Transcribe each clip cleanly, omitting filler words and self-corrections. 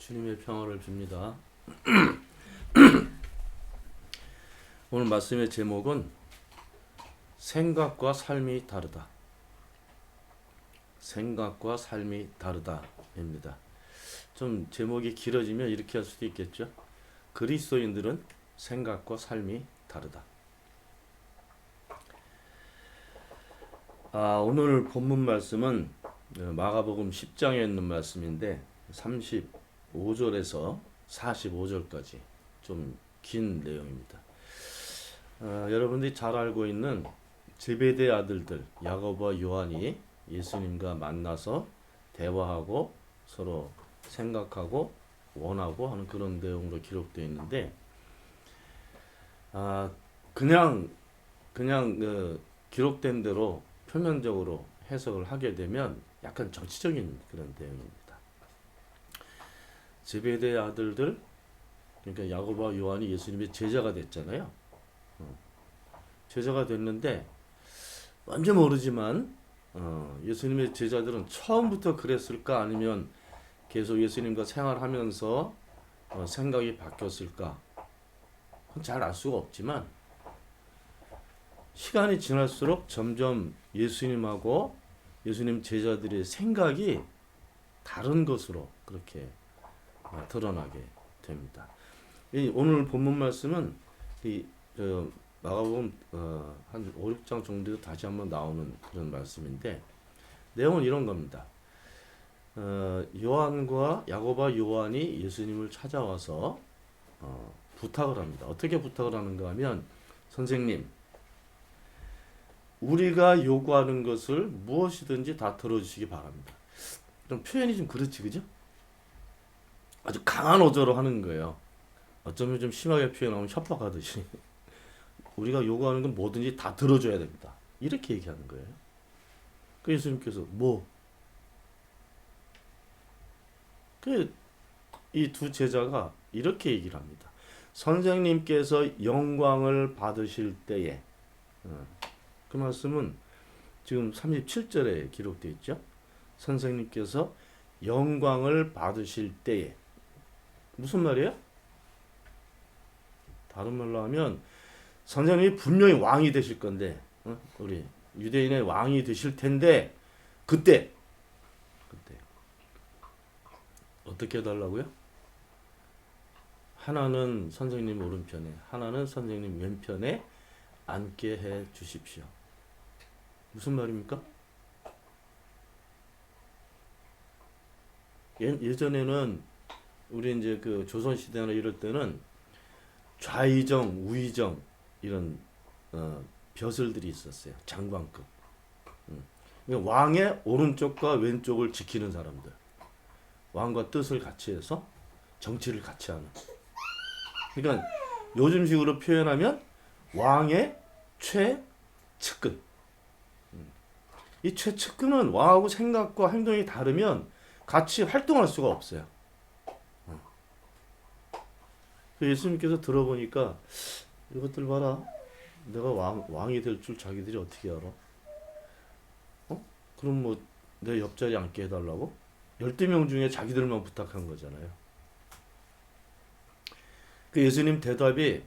주님의 평화를 빕니다. 오늘 말씀의 제목은 생각과 삶이 다르다. 생각과 삶이 다르다입니다. 좀 제목이 길어지면 이렇게 할 수도 있겠죠. 그리스도인들은 생각과 삶이 다르다. 오늘 본문 말씀은 마가복음 10장에 있는 말씀인데 35절에서 45절까지 좀 긴 내용입니다. 여러분들이 잘 알고 있는 제베데 아들들 야고보와 요한이 예수님과 만나서 대화하고 서로 생각하고 원하고 하는 그런 내용으로 기록되어 있는데 그냥 기록된 대로 표면적으로 해석을 하게 되면 약간 정치적인 그런 내용입니다. 제베데 아들들 그러니까 야고보와 요한이 예수님의 제자가 됐잖아요. 제자가 됐는데 뭔지 모르지만 예수님의 제자들은 처음부터 그랬을까 아니면 계속 예수님과 생활하면서 생각이 바뀌었을까 잘 알 수가 없지만 시간이 지날수록 점점 예수님하고 예수님 제자들의 생각이 다른 것으로 그렇게 드러나게 됩니다. 오늘 본문 말씀은 마가복음 한 5, 6장 정도 다시 한번 나오는 그런 말씀인데 내용은 이런 겁니다. 야고보와 요한이 예수님을 찾아와서 부탁을 합니다. 어떻게 부탁을 하는가 하면 선생님 우리가 요구하는 것을 무엇이든지 다 들어주시기 바랍니다. 좀 표현이 좀 그렇지 그죠? 아주 강한 어조로 하는 거예요. 어쩌면 좀 심하게 표현하면 협박하듯이 우리가 요구하는 건 뭐든지 다 들어줘야 됩니다. 이렇게 얘기하는 거예요. 그 예수님께서 이 두 제자가 이렇게 얘기를 합니다. 선생님께서 영광을 받으실 때에 그 말씀은 지금 37절에 기록되어 있죠. 선생님께서 영광을 받으실 때에 무슨 말이에요? 다른 말로 하면 선생님이 분명히 왕이 되실 건데 우리 유대인의 왕이 되실 텐데 그때 어떻게 해달라고요? 하나는 선생님 오른편에 하나는 선생님 왼편에 앉게 해 주십시오. 무슨 말입니까? 예전에는 우리 이제 그 조선 시대나 이럴 때는 좌의정, 우의정 이런 벼슬들이 있었어요. 장관급. 그러니까 왕의 오른쪽과 왼쪽을 지키는 사람들. 왕과 뜻을 같이 해서 정치를 같이 하는. 그러니까 요즘식으로 표현하면 왕의 최측근. 이 최측근은 왕하고 생각과 행동이 다르면 같이 활동할 수가 없어요. 예수님께서 들어보니까 이것들 봐라. 내가 왕이 될 줄 자기들이 어떻게 알아? 그럼 뭐 내 옆자리에 앉게 해달라고? 12명 중에 자기들만 부탁한 거잖아요. 그 예수님 대답이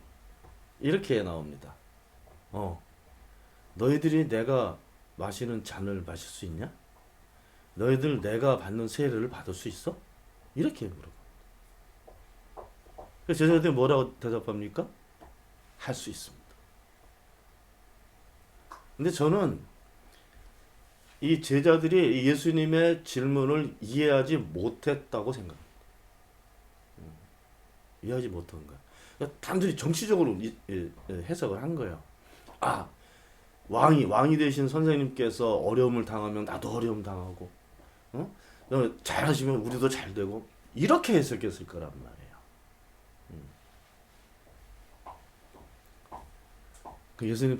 이렇게 나옵니다. 너희들이 내가 마시는 잔을 마실 수 있냐? 너희들 내가 받는 세례를 받을 수 있어? 이렇게 물어봐. 제자들이 뭐라고 대답합니까? 할 수 있습니다. 근데 저는 이 제자들이 예수님의 질문을 이해하지 못했다고 생각합니다. 이해하지 못한 거야. 그러니까 단순히 정치적으로 해석을 한 거예요. 왕이 되신 선생님께서 어려움을 당하면 나도 어려움 당하고, 잘하시면 우리도 잘 되고 이렇게 해석했을 거란 말이에요. 그 예수님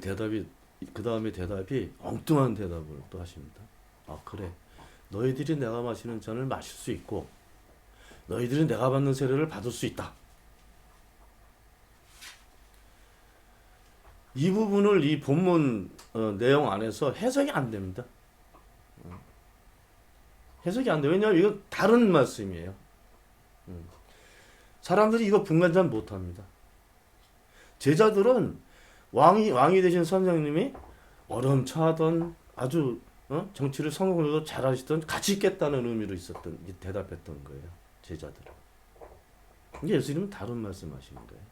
그 다음에 대답이 엉뚱한 대답을 또 하십니다. 그래. 너희들이 내가 마시는 잔을 마실 수 있고 너희들이 내가 받는 세례를 받을 수 있다. 이 부분을 이 본문 내용 안에서 해석이 안 됩니다. 해석이 안 돼요. 왜냐하면 이건 다른 말씀이에요. 사람들이 이거 분간 잘 못합니다. 제자들은 왕이 되신 선생님이 어려움처하던 아주 정치를 성공적으로 잘하시던 같이 있겠다는 의미로 대답했던 거예요. 제자들은. 이게 예수님은 다른 말씀하시는 거예요.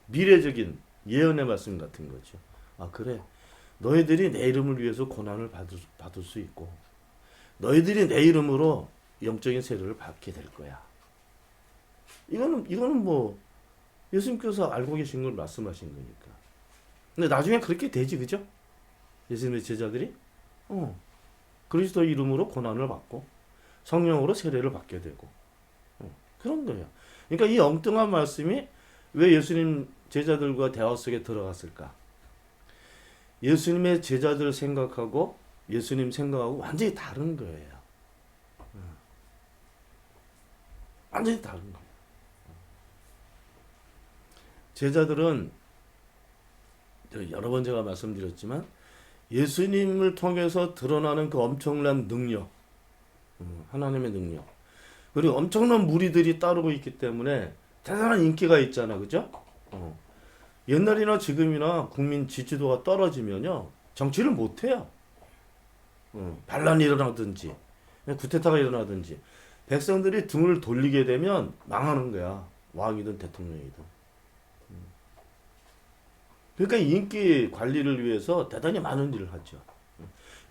미래적인 예언의 말씀 같은 거죠. 아 그래, 너희들이 내 이름을 위해서 고난을 받을 수 있고 너희들이 내 이름으로 영적인 세례를 받게 될 거야. 이거는 뭐 예수님께서 알고 계신 걸 말씀하신 거니까. 근데 나중에 그렇게 되지, 그죠? 예수님의 제자들이 그리스도 이름으로 고난을 받고 성령으로 세례를 받게 되고 그런 거예요. 그러니까 이 엉뚱한 말씀이 왜 예수님 제자들과 대화 속에 들어갔을까? 예수님의 제자들 생각하고 예수님 생각하고 완전히 다른 거예요. 완전히 다른 거예요. 제자들은 여러 번 제가 말씀드렸지만 예수님을 통해서 드러나는 그 엄청난 능력, 하나님의 능력, 그리고 엄청난 무리들이 따르고 있기 때문에 대단한 인기가 있잖아, 그죠? 옛날이나 지금이나 국민 지지도가 떨어지면요 정치를 못해요. 반란이 일어나든지 쿠데타가 일어나든지 백성들이 등을 돌리게 되면 망하는 거야. 왕이든 대통령이든. 그러니까 인기 관리를 위해서 대단히 많은 일을 하죠.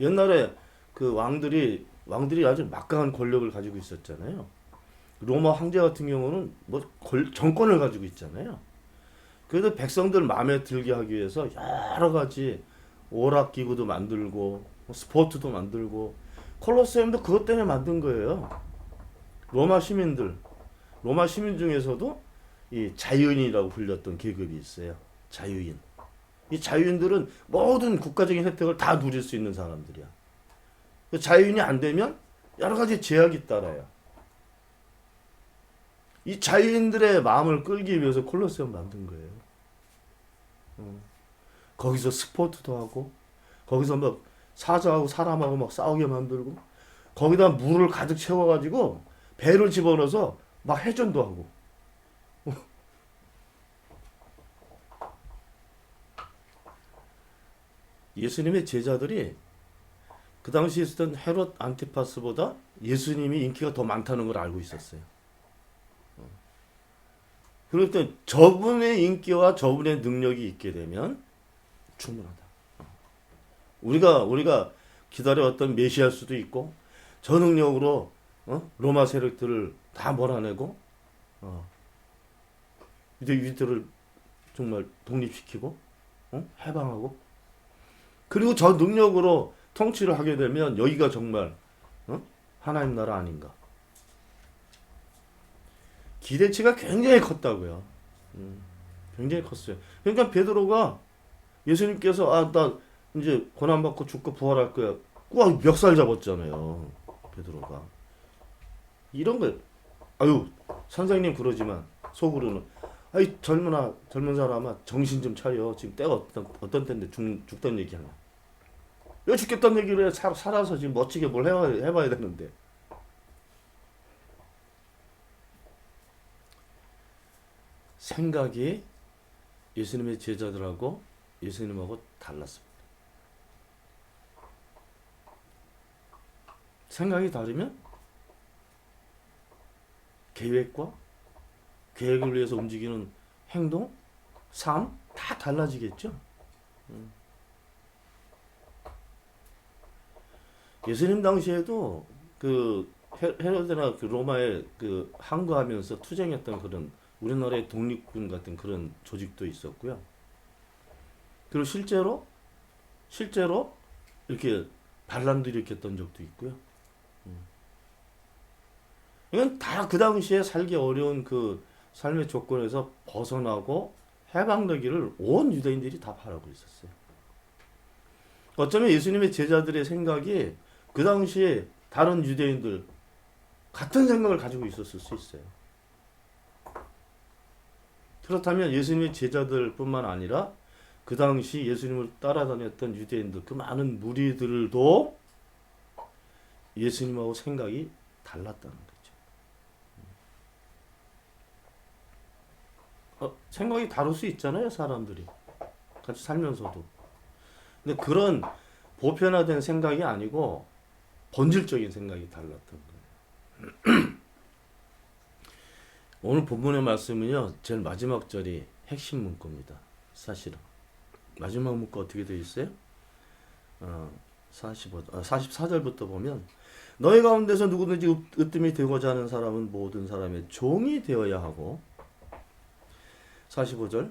옛날에 그 왕들이 아주 막강한 권력을 가지고 있었잖아요. 로마 황제 같은 경우는 뭐 정권을 가지고 있잖아요. 그래도 백성들 마음에 들게 하기 위해서 여러 가지 오락 기구도 만들고 스포츠도 만들고 콜로세움도 그것 때문에 만든 거예요. 로마 시민 중에서도 이 자유인이라고 불렸던 계급이 있어요. 자유인. 이 자유인들은 모든 국가적인 혜택을 다 누릴 수 있는 사람들이야. 자유인이 안 되면 여러 가지 제약이 따라요. 이 자유인들의 마음을 끌기 위해서 콜로세움 만든 거예요. 거기서 스포츠도 하고, 거기서 막 사자하고 사람하고 막 싸우게 만들고, 거기다 물을 가득 채워가지고 배를 집어넣어서 막 해전도 하고. 예수님의 제자들이 그 당시에 있었던 헤롯 안티파스보다 예수님이 인기가 더 많다는 걸 알고 있었어요. 그럴 때 저분의 인기와 저분의 능력이 있게 되면 충분하다. 우리가 기다려왔던 메시아일 수도 있고 저 능력으로 로마 세력들을 다 몰아내고 유대들을 정말 독립시키고 해방하고 그리고 저 능력으로 통치를 하게 되면 여기가 정말 하나님 나라 아닌가. 기대치가 굉장히 컸다고요. 굉장히 컸어요. 그러니까 베드로가 예수님께서 나 이제 고난받고 죽고 부활할 거야. 꽉 멱살 잡았잖아요. 베드로가. 이런 거 아유 선생님 그러지만 속으로는 아이 젊은 사람아 정신 좀 차려. 지금 때가 어떤 때인데 죽던 얘기하냐. 왜 죽겠다는 얘기를 해. 살아서 지금 멋지게 뭘 해봐야 되는데. 생각이 예수님의 제자들하고 예수님하고 달랐습니다. 생각이 다르면 계획을 위해서 움직이는 행동, 삶 다 달라지겠죠. 예수님 당시에도 그 헤로데나 그 로마에 그 항거하면서 투쟁했던 그런 우리나라의 독립군 같은 그런 조직도 있었고요. 그리고 실제로 이렇게 반란도 일으켰던 적도 있고요. 이건 다 그 당시에 살기 어려운 그 삶의 조건에서 벗어나고 해방되기를 온 유대인들이 다 바라고 있었어요. 어쩌면 예수님의 제자들의 생각이 그 당시에 다른 유대인들 같은 생각을 가지고 있었을 수 있어요. 그렇다면 예수님의 제자들뿐만 아니라 그 당시 예수님을 따라다녔던 유대인들 그 많은 무리들도 예수님하고 생각이 달랐다는 거죠. 생각이 다를 수 있잖아요, 사람들이. 같이 살면서도. 근데 그런 보편화된 생각이 아니고 본질적인 생각이 달랐던 거예요. 오늘 본문의 말씀은요, 제일 마지막 절이 핵심 문구입니다. 사실은. 마지막 문구 어떻게 되어 있어요? 44절부터 보면 너희 가운데서 누구든지 으뜸이 되고자 하는 사람은 모든 사람의 종이 되어야 하고 45절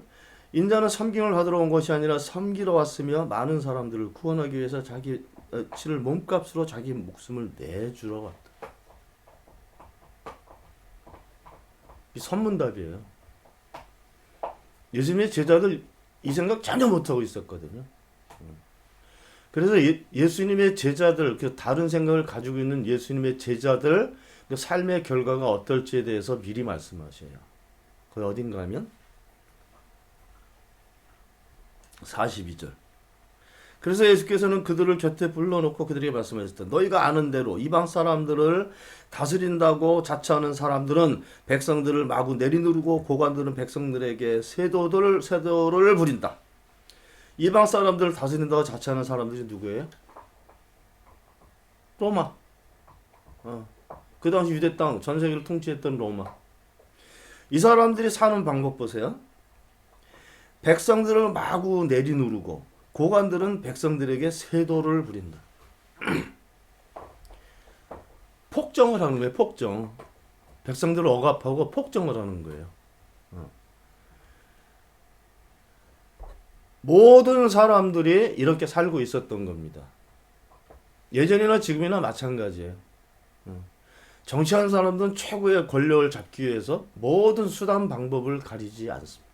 인자는 섬김을 받으러 온 것이 아니라 섬기러 왔으며 많은 사람들을 구원하기 위해서 자기 치를 몸값으로 자기 목숨을 내주러 왔다. 이 선문답이에요. 예수님의 제자들 이 생각 전혀 못하고 있었거든요. 그래서 예수님의 제자들, 그 다른 생각을 가지고 있는 예수님의 제자들 그 삶의 결과가 어떨지에 대해서 미리 말씀하셔요. 거기 어딘가 하면 42절. 그래서 예수께서는 그들을 곁에 불러놓고 그들에게 말씀하셨다. 너희가 아는 대로 이방 사람들을 다스린다고 자처하는 사람들은 백성들을 마구 내리누르고 고관들은 백성들에게 세도를 부린다. 이방 사람들을 다스린다고 자처하는 사람들이 누구예요? 로마. 그 당시 유대 땅 전 세계를 통치했던 로마. 이 사람들이 사는 방법 보세요. 백성들을 마구 내리누르고 고관들은 백성들에게 세도를 부린다. 폭정을 하는 거예요. 폭정. 백성들을 억압하고 폭정을 하는 거예요. 모든 사람들이 이렇게 살고 있었던 겁니다. 예전이나 지금이나 마찬가지예요. 정치하는 사람들은 최고의 권력을 잡기 위해서 모든 수단 방법을 가리지 않습니다.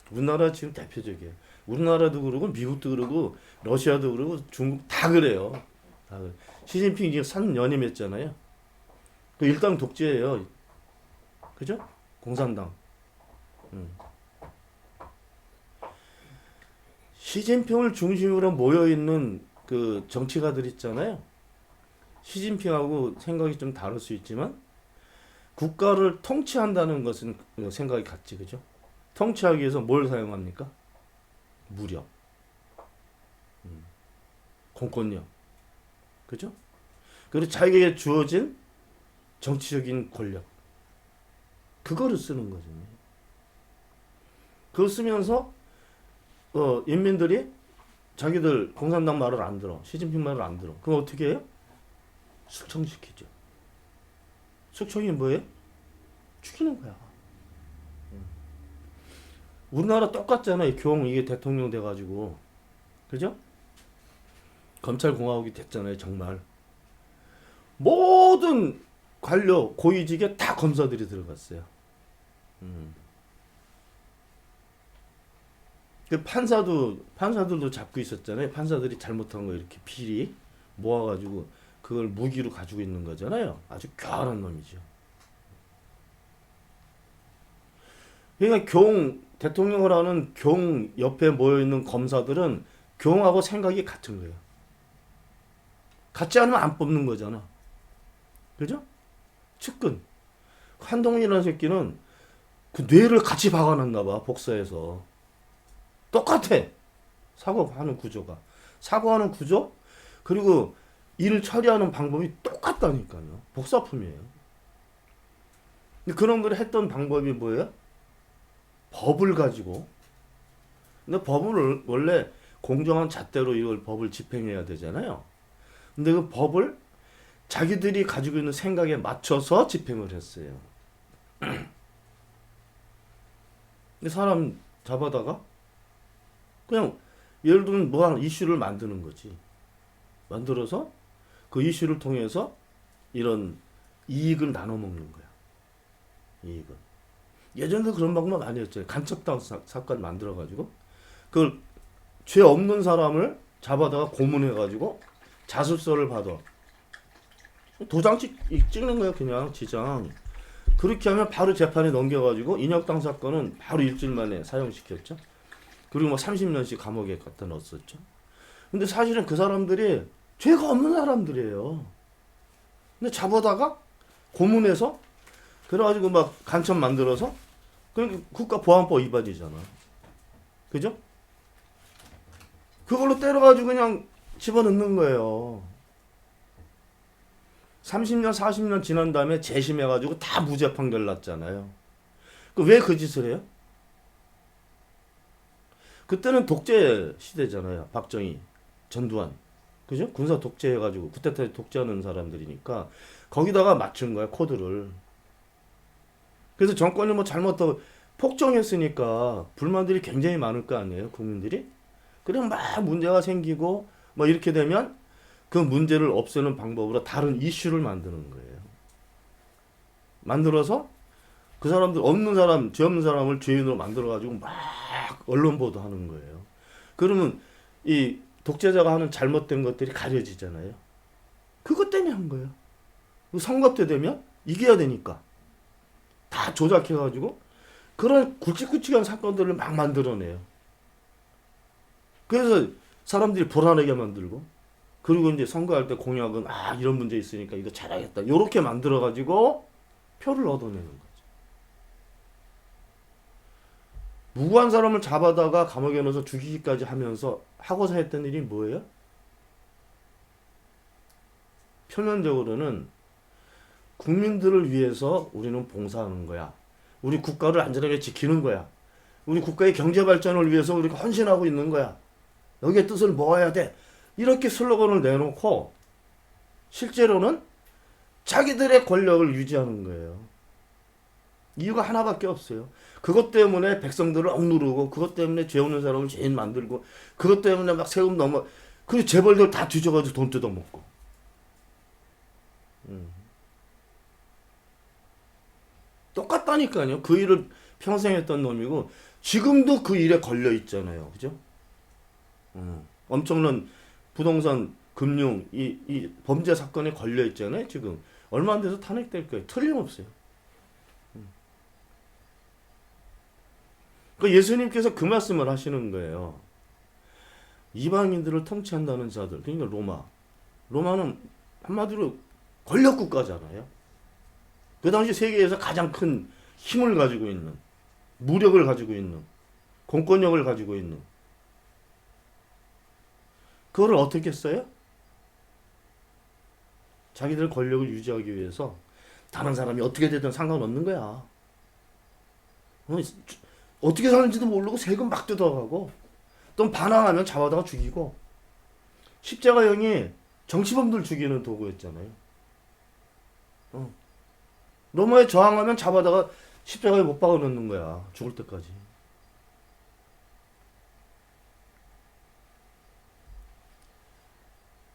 우리나라 지금 대표적이에요. 우리나라도 그러고 미국도 그러고 러시아도 그러고 중국 다 그래요. 다 그래. 시진핑 지금 3년임했잖아요. 그 일당 독재예요. 그죠? 공산당. 시진핑을 중심으로 모여있는 그 정치가들 있잖아요. 시진핑하고 생각이 좀 다를 수 있지만 국가를 통치한다는 것은 생각이 같지, 그죠? 통치하기 위해서 뭘 사용합니까? 무력, 공권력, 그죠? 그리고 자기에게 주어진 정치적인 권력, 그거를 쓰는 거죠. 그걸 쓰면서 인민들이 자기들 공산당 말을 안 들어, 시진핑 말을 안 들어. 그럼 어떻게 해요? 숙청시키죠. 숙청이 뭐예요? 죽이는 거야. 우리나라 똑같잖아요. 이게 대통령 돼가지고. 그죠? 검찰공화국이 됐잖아요. 정말. 모든 관료, 고위직에 다 검사들이 들어갔어요. 그 판사들도 잡고 있었잖아요. 판사들이 잘못한 거 이렇게 비리 모아가지고 그걸 무기로 가지고 있는 거잖아요. 아주 교활한 놈이죠. 그러니까 대통령을 하는 경 옆에 모여있는 검사들은 경하고 생각이 같은 거예요. 같지 않으면 안 뽑는 거잖아. 그죠? 측근. 한동훈이라는 새끼는 그 뇌를 같이 박아놨나 봐. 복사해서. 똑같아. 사고하는 구조가. 사고하는 구조? 그리고 일을 처리하는 방법이 똑같다니까요. 복사품이에요. 근데 그놈들이 했던 방법이 뭐예요? 법을 가지고. 근데 법을 원래 공정한 잣대로 이걸 법을 집행해야 되잖아요. 근데 그 법을 자기들이 가지고 있는 생각에 맞춰서 집행을 했어요. 근데 사람 잡아다가 그냥 예를 들면 뭐 하나 이슈를 만드는 거지. 만들어서 그 이슈를 통해서 이런 이익을 나눠 먹는 거야. 이익을. 예전에도 그런 방법 많이 했잖아요. 간첩당 사건 만들어가지고 그걸 죄 없는 사람을 잡아다가 고문해가지고 자습서를 받아. 도장 찍는 거야. 그냥 지장. 그렇게 하면 바로 재판에 넘겨가지고 인혁당 사건은 바로 일주일 만에 사형시켰죠. 그리고 뭐 30년씩 감옥에 갖다 넣었었죠. 근데 사실은 그 사람들이 죄가 없는 사람들이에요. 근데 잡아다가 고문해서 그래가지고 막 간첩 만들어서 그러니까 국가보안법 위반이잖아. 그죠? 그걸로 때려가지고 그냥 집어넣는 거예요. 30년, 40년 지난 다음에 재심해가지고 다 무죄 판결 났잖아요. 왜 그 짓을 해요? 그때는 독재 시대잖아요. 박정희, 전두환. 그죠? 군사 독재해가지고, 쿠데타 독재하는 사람들이니까, 거기다가 맞춘 거야, 코드를. 그래서 정권이 뭐 잘못하고, 폭정했으니까, 불만들이 굉장히 많을 거 아니에요, 국민들이? 그럼 막 문제가 생기고, 뭐 이렇게 되면, 그 문제를 없애는 방법으로 다른 이슈를 만드는 거예요. 만들어서 그 사람들 없는 사람, 죄 없는 사람을 죄인으로 만들어가지고 막 언론 보도하는 거예요. 그러면 이 독재자가 하는 잘못된 것들이 가려지잖아요. 그것 때문에 한 거예요. 선거 때 되면 이겨야 되니까 다 조작해가지고 그런 굵직굵직한 사건들을 막 만들어내요. 그래서 사람들이 불안하게 만들고 그리고 이제 선거할 때 공약은 이런 문제 있으니까 이거 잘하겠다. 요렇게 만들어 가지고 표를 얻어내는 거죠. 무고한 사람을 잡아다가 감옥에 넣어서 죽이기까지 하면서 하고자 했던 일이 뭐예요? 표면적으로는 국민들을 위해서 우리는 봉사하는 거야. 우리 국가를 안전하게 지키는 거야. 우리 국가의 경제 발전을 위해서 우리가 헌신하고 있는 거야. 여기에 뜻을 모아야 돼. 이렇게 슬로건을 내놓고 실제로는 자기들의 권력을 유지하는 거예요. 이유가 하나밖에 없어요. 그것 때문에 백성들을 억누르고 그것 때문에 죄 없는 사람을 죄인 만들고 그것 때문에 막 세금 넘어 그리고 재벌들 다 뒤져가지고 돈 뜯어먹고 똑같다니까요. 그 일을 평생 했던 놈이고 지금도 그 일에 걸려 있잖아요. 그죠? 엄청난 부동산, 금융, 이 범죄 사건에 걸려 있잖아요. 지금 얼마 안 돼서 탄핵될 거예요. 틀림없어요. 그 예수님께서 그 말씀을 하시는 거예요. 이방인들을 통치한다는 자들, 그러니까 로마. 로마는 한마디로 권력 국가잖아요. 그 당시 세계에서 가장 큰 힘을 가지고 있는, 무력을 가지고 있는, 공권력을 가지고 있는. 그거를 어떻게 써요? 자기들 권력을 유지하기 위해서 다른 사람이 어떻게 되든 상관없는 거야. 어떻게 사는지도 모르고 세금 막 뜯어가고 또 반항하면 잡아다가 죽이고 십자가형이 정치범들 죽이는 도구였잖아요. 로마에 저항하면 잡아다가 십자가에 못 박아 놓는 거야. 죽을 때까지.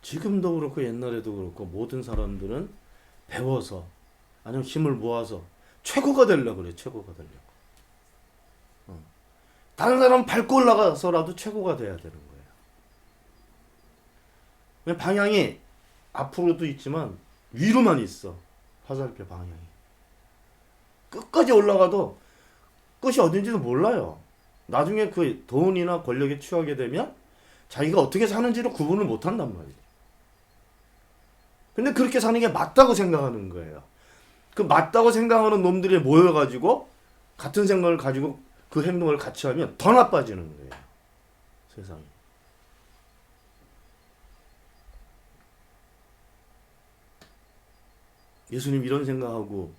지금도 그렇고 옛날에도 그렇고 모든 사람들은 배워서 아니면 힘을 모아서 최고가 되려고 그래. 최고가 되려고. 다른 사람 밟고 올라가서라도 최고가 돼야 되는 거예요. 방향이 앞으로도 있지만 위로만 있어. 화살표 방향이. 끝까지 올라가도 끝이 어딘지도 몰라요. 나중에 그 돈이나 권력에 취하게 되면 자기가 어떻게 사는지를 구분을 못 한단 말이에요. 근데 그렇게 사는 게 맞다고 생각하는 거예요. 그 맞다고 생각하는 놈들이 모여가지고 같은 생각을 가지고 그 행동을 같이 하면 더 나빠지는 거예요. 세상이. 예수님 이런 생각하고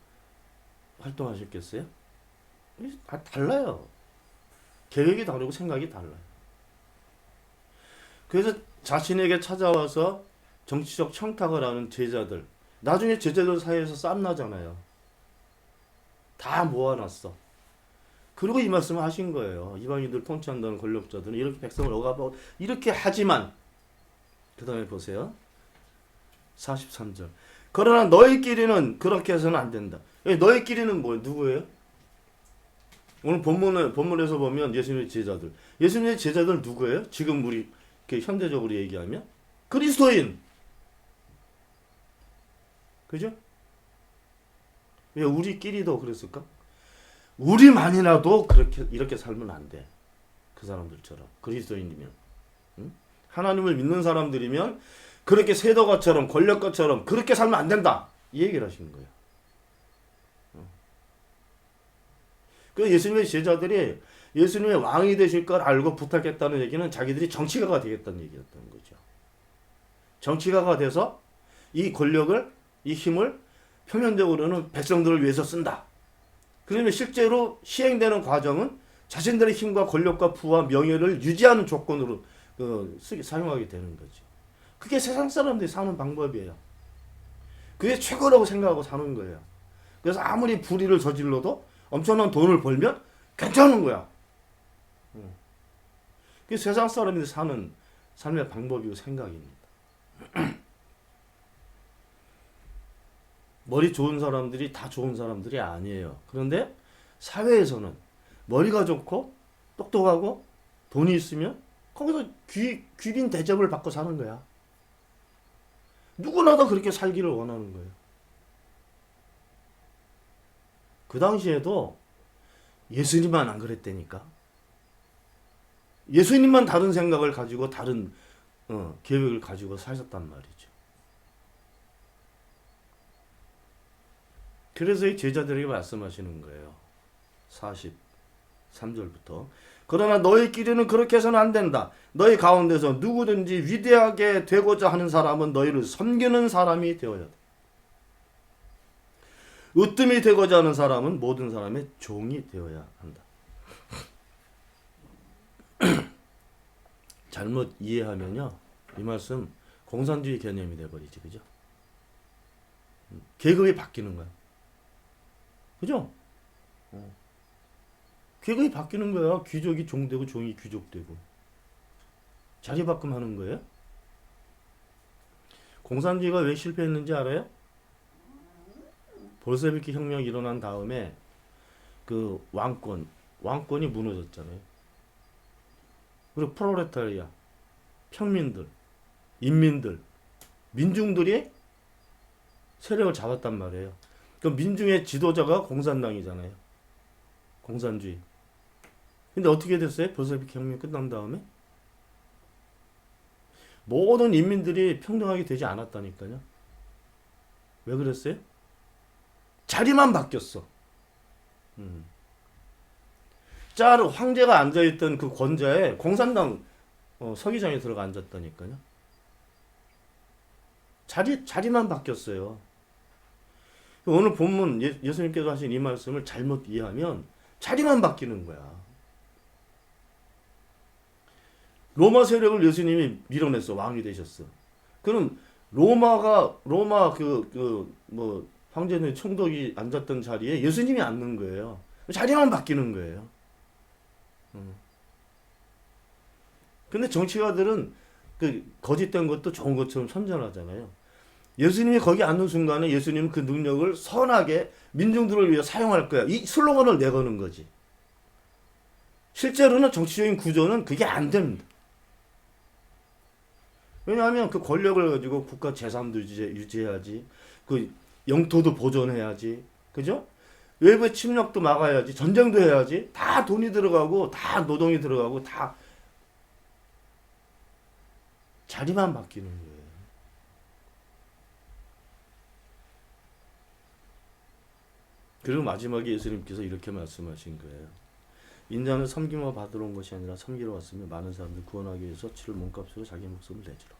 활동하셨겠어요? 달라요. 계획이 다르고 생각이 달라요. 그래서 자신에게 찾아와서 정치적 청탁을 하는 제자들, 나중에 제자들 사이에서 쌈나잖아요. 다 모아놨어. 그리고 이 말씀을 하신 거예요. 이방인들 통치한다는 권력자들은 이렇게 백성을 억압하고 이렇게 하지만 그 다음에 보세요. 43절. 그러나 너희끼리는 그렇게 해서는 안 된다. 너희끼리는 뭐예요? 누구예요? 오늘 본문에서 보면 예수님의 제자들. 예수님의 제자들 누구예요? 지금 우리 현대적으로 얘기하면 그리스도인. 그죠? 왜 우리끼리도 그랬을까? 우리만이라도 이렇게 살면 안 돼. 그 사람들처럼. 그리스도인이면. 응? 하나님을 믿는 사람들이면 그렇게 세도가처럼 권력가처럼 그렇게 살면 안 된다. 이 얘기를 하시는 거예요. 그 예수님의 제자들이 예수님의 왕이 되실 걸 알고 부탁했다는 얘기는 자기들이 정치가가 되겠다는 얘기였던 거죠. 정치가가 돼서 이 권력을, 이 힘을 표면적으로는 백성들을 위해서 쓴다. 그러면 실제로 시행되는 과정은 자신들의 힘과 권력과 부와 명예를 유지하는 조건으로 사용하게 되는 거죠. 그게 세상 사람들이 사는 방법이에요. 그게 최고라고 생각하고 사는 거예요. 그래서 아무리 불의를 저질러도 엄청난 돈을 벌면 괜찮은 거야. 그게 세상 사람들이 사는 삶의 방법이고 생각입니다. 머리 좋은 사람들이 다 좋은 사람들이 아니에요. 그런데 사회에서는 머리가 좋고 똑똑하고 돈이 있으면 거기서 귀빈 대접을 받고 사는 거야. 누구나 다 그렇게 살기를 원하는 거예요. 그 당시에도 예수님만 안 그랬다니까. 예수님만 다른 생각을 가지고 다른 계획을 가지고 사셨단 말이죠. 그래서 이 제자들에게 말씀하시는 거예요. 43절부터. 그러나 너희끼리는 그렇게 해서는 안 된다. 너희 가운데서 누구든지 위대하게 되고자 하는 사람은 너희를 섬기는 사람이 되어야 돼. 으뜸이 되고자 하는 사람은 모든 사람의 종이 되어야 한다. 잘못 이해하면요, 이 말씀 공산주의 개념이 돼버리지, 그죠? 계급이 바뀌는 거야. 그죠? 계급이 바뀌는 거야. 귀족이 종되고 종이 귀족되고. 자리 바꿈하는 거예요. 공산주의가 왜 실패했는지 알아요? 볼세비키 혁명이 일어난 다음에 그 왕권이 무너졌잖아요. 그리고 프롤레타리아, 평민들, 인민들, 민중들이 세력을 잡았단 말이에요. 그 민중의 지도자가 공산당이잖아요. 공산주의. 근데 어떻게 됐어요? 볼세비키 혁명이 끝난 다음에? 모든 인민들이 평등하게 되지 않았다니까요. 왜 그랬어요? 자리만 바뀌었어. 황제가 앉아있던 그 권좌에 공산당 서기장이 들어가 앉았다니까요. 자리만 바뀌었어요. 오늘 본문 예수님께서 하신 이 말씀을 잘못 이해하면 자리만 바뀌는 거야. 로마 세력을 예수님이 밀어냈어. 왕이 되셨어. 그럼 로마 황제는 총독이 앉았던 자리에 예수님이 앉는 거예요. 자리만 바뀌는 거예요. 근데 정치가들은 그 거짓된 것도 좋은 것처럼 선전하잖아요. 예수님이 거기 앉는 순간에 예수님은 그 능력을 선하게 민중들을 위해 사용할 거야. 이 슬로건을 내거는 거지. 실제로는 정치적인 구조는 그게 안 됩니다. 왜냐하면 그 권력을 가지고 국가 재산도 유지해야지. 그 영토도 보존해야지. 그죠? 외부의 침략도 막아야지. 전쟁도 해야지. 다 돈이 들어가고 다 노동이 들어가고 다 자리만 바뀌는 거예요. 그리고 마지막에 예수님께서 이렇게 말씀하신 거예요. 인자는 섬김을 받으러 온 것이 아니라 섬기러 왔으며 많은 사람들 구원하기 위해서 치를 몸값으로 자기 목숨을 내주라.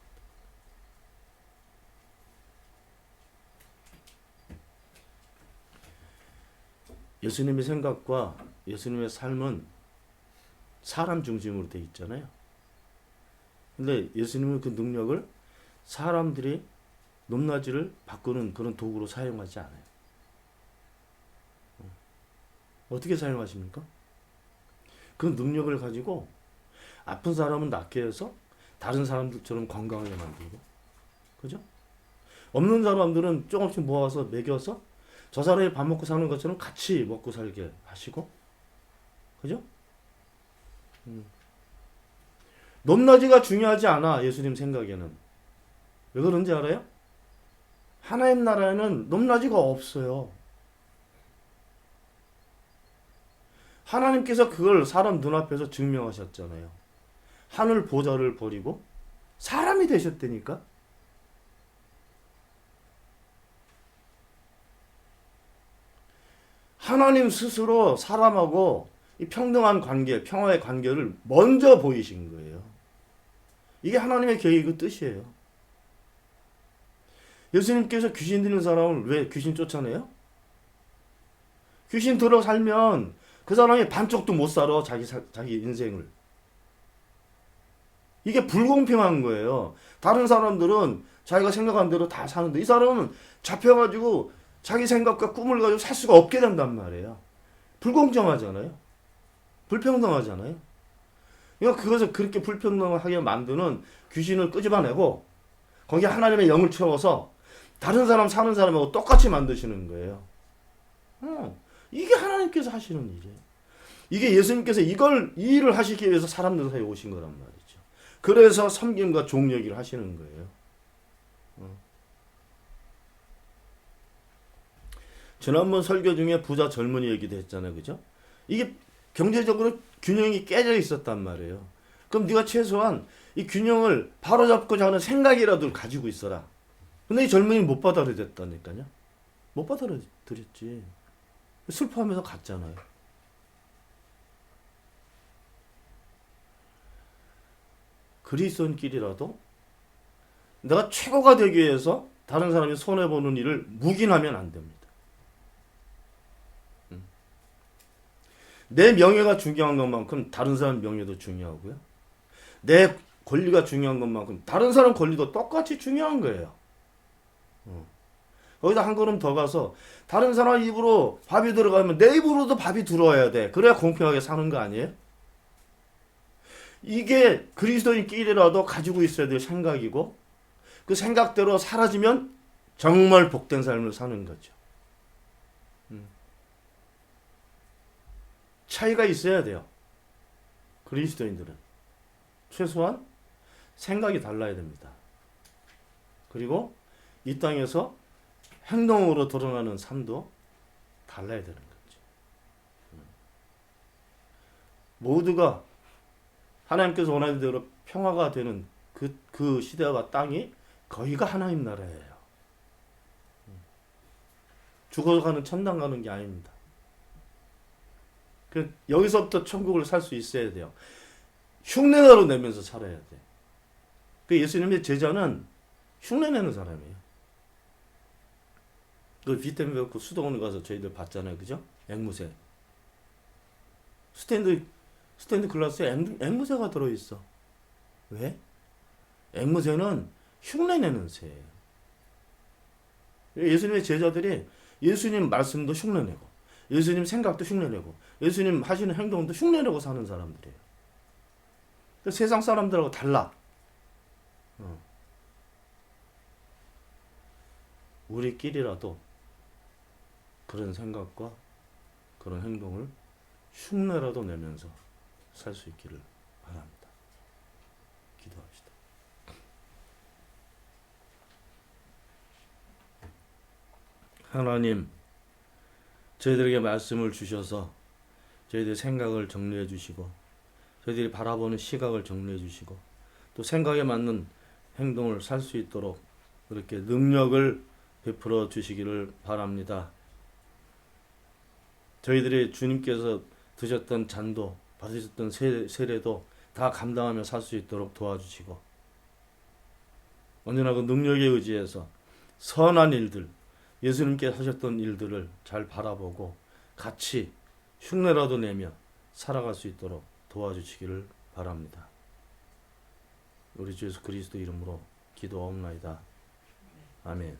예수님의 생각과 예수님의 삶은 사람 중심으로 돼 있잖아요. 근데 예수님은 그 능력을 사람들이 높낮이를 바꾸는 그런 도구로 사용하지 않아요. 어떻게 사용하십니까? 그 능력을 가지고 아픈 사람은 낫게 해서 다른 사람들처럼 건강하게 만들고, 그죠? 없는 사람들은 조금씩 모아서 먹여서 저 사람이 밥 먹고 사는 것처럼 같이 먹고 살게 하시고, 그죠? 높낮이가 중요하지 않아, 예수님 생각에는. 왜 그런지 알아요? 하나님 나라에는 높낮이가 없어요. 하나님께서 그걸 사람 눈앞에서 증명하셨잖아요. 하늘 보좌를 버리고 사람이 되셨다니까. 하나님 스스로 사람하고 이 평등한 관계, 평화의 관계를 먼저 보이신 거예요. 이게 하나님의 계획 그 뜻이에요. 예수님께서 귀신 들린 사람을 왜 귀신 쫓아내요? 귀신 들어 살면 그 사람이 반쪽도 못 살아, 자기 인생을. 이게 불공평한 거예요. 다른 사람들은 자기가 생각한 대로 다 사는데 이 사람은 잡혀가지고 자기 생각과 꿈을 가지고 살 수가 없게 된단 말이에요. 불공정하잖아요. 불평등하잖아요. 그러니까 그것을 그렇게 불평등하게 만드는 귀신을 끄집어내고 거기에 하나님의 영을 채워서 다른 사람 사는 사람하고 똑같이 만드시는 거예요. 이게 하나님께서 하시는 일이에요. 이게 예수님께서 이 일을 하시기 위해서 사람들 사이에 오신 거란 말이죠. 그래서 섬김과 종려기를 하시는 거예요. 지난번 설교 중에 부자 젊은이 얘기도 했잖아요. 그죠? 이게 경제적으로 균형이 깨져 있었단 말이에요. 그럼 네가 최소한 이 균형을 바로잡고자 하는 생각이라도 가지고 있어라. 근데 이 젊은이는 못 받아들였다니까요. 못 받아들였지. 슬퍼하면서 갔잖아요. 그리스도인끼리라도 내가 최고가 되기 위해서 다른 사람이 손해보는 일을 묵인하면 안 됩니다. 내 명예가 중요한 것만큼 다른 사람 명예도 중요하고요. 내 권리가 중요한 것만큼 다른 사람 권리도 똑같이 중요한 거예요. 거기다 한 걸음 더 가서 다른 사람 입으로 밥이 들어가면 내 입으로도 밥이 들어와야 돼. 그래야 공평하게 사는 거 아니에요? 이게 그리스도인끼리라도 가지고 있어야 될 생각이고 그 생각대로 사라지면 정말 복된 삶을 사는 거죠. 차이가 있어야 돼요. 그리스도인들은 최소한 생각이 달라야 됩니다. 그리고 이 땅에서 행동으로 드러나는 삶도 달라야 되는 거죠. 모두가 하나님께서 원하는 대로 평화가 되는 그 시대와 땅이 거기가 하나님 나라예요. 죽어가는 천당 가는 게 아닙니다. 여기서부터 천국을 살 수 있어야 돼요. 흉내나로 내면서 살아야 돼. 예수님의 제자는 흉내내는 사람이에요. 그 비템베르크 수도원 가서 저희들 봤잖아요. 그죠? 앵무새. 스탠드 글라스에 앵무새가 들어있어. 왜? 앵무새는 흉내내는 새예요. 예수님의 제자들이 예수님 말씀도 흉내내고 예수님 생각도 흉내내고 예수님 하시는 행동도 흉내내고 사는 사람들이에요. 세상 사람들하고 달라. 우리끼리라도 그런 생각과 그런 행동을 흉내라도 내면서 살 수 있기를 바랍니다. 기도합시다. 하나님, 저희들에게 말씀을 주셔서 저희들의 생각을 정리해 주시고 저희들이 바라보는 시각을 정리해 주시고 또 생각에 맞는 행동을 살 수 있도록 그렇게 능력을 베풀어 주시기를 바랍니다. 저희들이 주님께서 드셨던 잔도 받으셨던 세례도 다 감당하며 살 수 있도록 도와주시고 언제나 그 능력에 의지해서 선한 일들 예수님께 하셨던 일들을 잘 바라보고 같이 흉내라도 내며 살아갈 수 있도록 도와주시기를 바랍니다. 우리 주 예수 그리스도 이름으로 기도하옵나이다. 아멘.